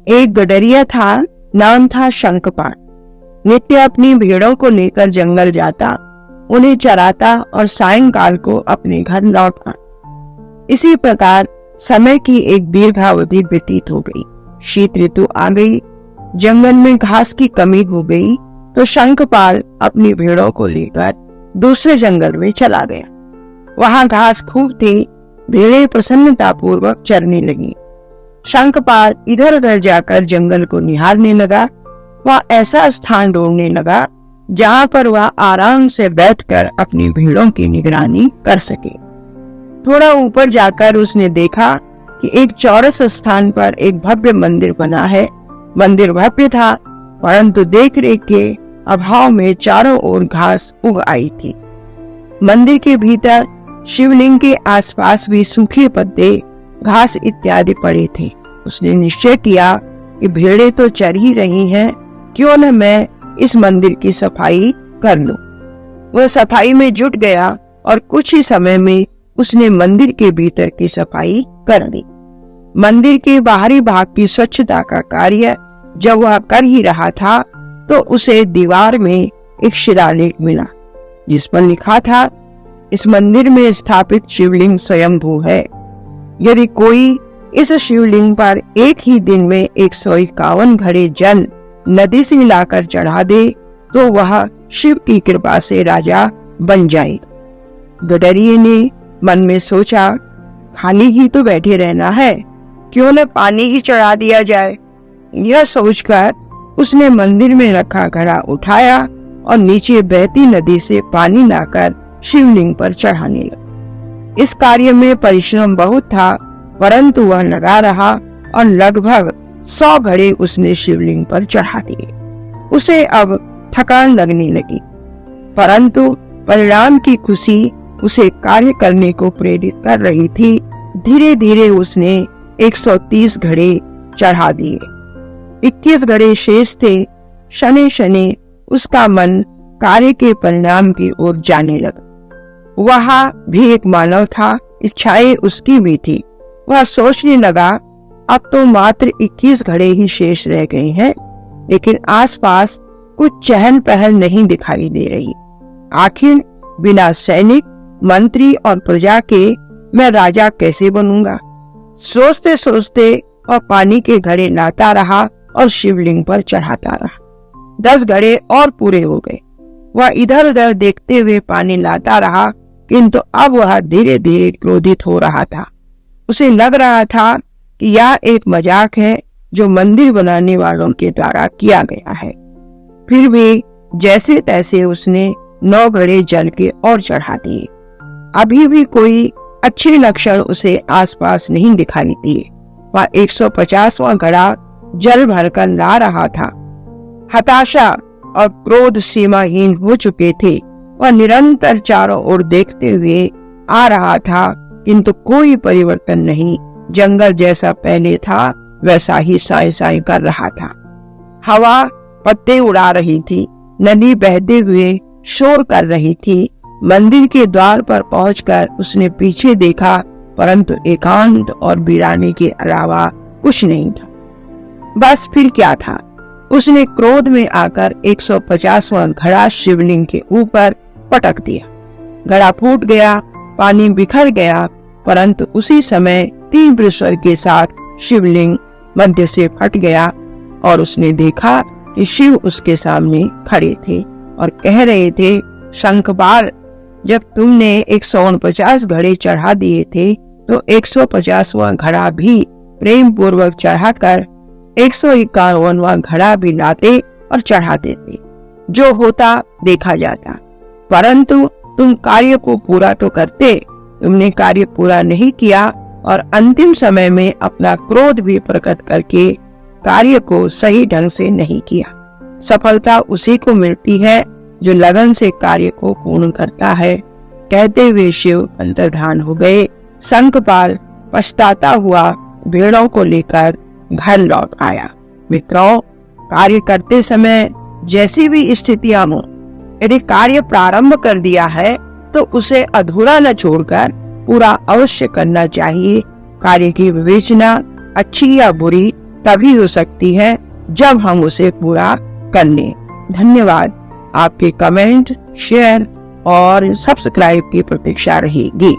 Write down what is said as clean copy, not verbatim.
एक गडरिया था, नाम था शंखपाल। नित्य अपनी भेड़ों को लेकर जंगल जाता, उन्हें चराता और सायंकाल को अपने घर लौटता। इसी प्रकार समय की एक दीर्घावधि व्यतीत हो गई। शीत ऋतु आ गई, जंगल में घास की कमी हो गई, तो शंखपाल अपनी भेड़ों को लेकर दूसरे जंगल में चला गया। वहां घास खूब थी, भेड़ें प्रसन्नता पूर्वक चरने लगी। शंखपाल इधर उधर जाकर जंगल को निहारने लगा। वह ऐसा स्थान ढूंढने लगा जहां पर वह आराम से बैठकर अपनी भेड़ों की निगरानी कर सके। थोड़ा ऊपर जाकर उसने देखा कि एक चौरस स्थान पर एक भव्य मंदिर बना है। मंदिर भव्य था, परंतु देख रेख के अभाव में चारों ओर घास उग आई थी। मंदिर के भीतर शिवलिंग के आसपास भी सूखे पत्ते, घास इत्यादि पड़े थे। उसने निश्चय किया कि भेड़ें तो चर ही रही हैं, क्यों न मैं इस मंदिर की सफाई कर लूं। वह सफाई में जुट गया और कुछ ही समय में उसने मंदिर के भीतर की सफाई कर दी। मंदिर के बाहरी भाग की स्वच्छता का कार्य जब वह कर ही रहा था, तो उसे दीवार में एक शिलालेख मिला, जिस पर लिखा था, इस मंदिर में स्थापित शिवलिंग स्वयंभू है। यदि कोई इस शिवलिंग पर एक ही दिन में 151 घड़े जल नदी से लाकर चढ़ा दे, तो वह शिव की कृपा से राजा बन जाएगा। गडरिये ने मन में सोचा, खाली ही तो बैठे रहना है, क्यों न पानी ही चढ़ा दिया जाए। यह सोचकर उसने मंदिर में रखा घड़ा उठाया और नीचे बहती नदी से पानी लाकर शिवलिंग पर चढ़ाने लगा। इस कार्य में परिश्रम बहुत था, परंतु वह लगा रहा और लगभग 100 घड़े उसने शिवलिंग पर चढ़ा दिए। उसे अब थकान लगने लगी, परंतु परिणाम की खुशी उसे कार्य करने को प्रेरित कर रही थी। धीरे धीरे उसने 130 घड़े चढ़ा दिए। 21 घड़े शेष थे। शनि शनि उसका मन कार्य के परिणाम की ओर जाने लगा। वह भी एक मानव था, इच्छाएं उसकी भी थी। वह सोचने लगा, अब तो मात्र 21 घड़े ही शेष रह गए हैं, लेकिन आसपास कुछ चहल पहल नहीं दिखाई दे रही। आखिर बिना सैनिक, मंत्री और प्रजा के मैं राजा कैसे बनूंगा। सोचते सोचते वह पानी के घड़े लाता रहा और शिवलिंग पर चढ़ाता रहा। 10 घड़े और पूरे हो गए। वह इधर उधर देखते हुए पानी लाता रहा, किंतु अब वह धीरे धीरे क्रोधित हो रहा था। उसे लग रहा था कि यह एक मजाक है जो मंदिर बनाने वालों के द्वारा किया गया है। फिर भी जैसे तैसे उसने 9 घड़े जल के और चढ़ा दिए। अभी भी कोई अच्छे लक्षण उसे आसपास नहीं दिखाई दिए। वह 150वां घड़ा जल भरकर ला रहा था। हताशा और क्रोध सीमाहीन हो चुके थे। वह निरंतर चारों ओर देखते हुए आ रहा था, किंतु कोई परिवर्तन नहीं। जंगल जैसा पहले था वैसा ही साए साए कर रहा था। हवा पत्ते उड़ा रही थी, नदी बहते हुए शोर कर रही थी। मंदिर के द्वार पर पहुंचकर उसने पीछे देखा, परंतु एकांत और वीरानी के अलावा कुछ नहीं था। बस फिर क्या था, उसने क्रोध में आकर 150वां घड़ा शिवलिंग के ऊपर पटक दिया। घड़ा फूट गया, पानी बिखर गया, परंतु उसी समय तीव्र स्वर के साथ शिवलिंग मध्य से फट गया और उसने देखा कि शिव उसके सामने खड़े थे और कह रहे थे, शंखपाल, जब तुमने 149 घड़े चढ़ा दिए थे, तो 150वां घड़ा भी प्रेम पूर्वक चढ़ाकर 151वां घड़ा भी लाते और चढ़ा देते, जो होता देखा जाता। परंतु तुम कार्य को पूरा तो करते, तुमने कार्य पूरा नहीं किया और अंतिम समय में अपना क्रोध भी प्रकट करके कार्य को सही ढंग से नहीं किया। सफलता उसी को मिलती है जो लगन से कार्य को पूर्ण करता है। कहते हुए शिव अंतर्धान हो गए। शंखपाल पछताता हुआ भेड़ों को लेकर घर लौट आया। मित्रों, कार्य करते समय जैसी भी स्थितियां हो, यदि कार्य प्रारंभ कर दिया है तो उसे अधूरा न छोड़कर पूरा अवश्य करना चाहिए। कार्य की विवेचना अच्छी या बुरी तभी हो सकती है जब हम उसे पूरा कर लें। धन्यवाद। आपके कमेंट, शेयर और सब्सक्राइब की प्रतीक्षा रहेगी।